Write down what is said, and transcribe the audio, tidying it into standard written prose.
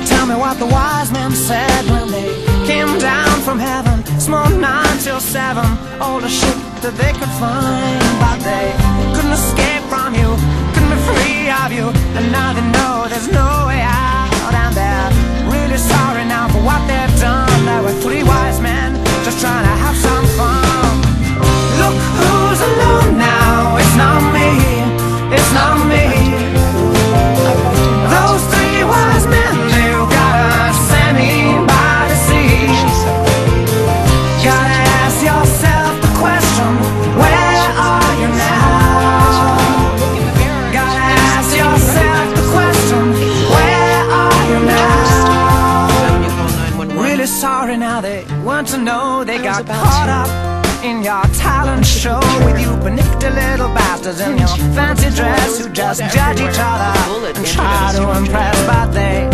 tell me what the wise men said when they came down from heaven. Small 9 till 7, all the shit that they could find. But they couldn't escape from you, couldn't be free of you. And now they know there's no way out. And they're really sorry now for what they've done. There were 3 wise men just trying to have some fun. Look who's alone now, it's not me, it's not me. Those 3 wise men, they've got us standing by the sea. Gotta ask yourself the question, where are you now? Gotta ask yourself the question, where are you now? Really sorry now, they want to know they got caught up in your talent show with you panicked little bastards in your fancy dress who just judge each other and try to impress, but they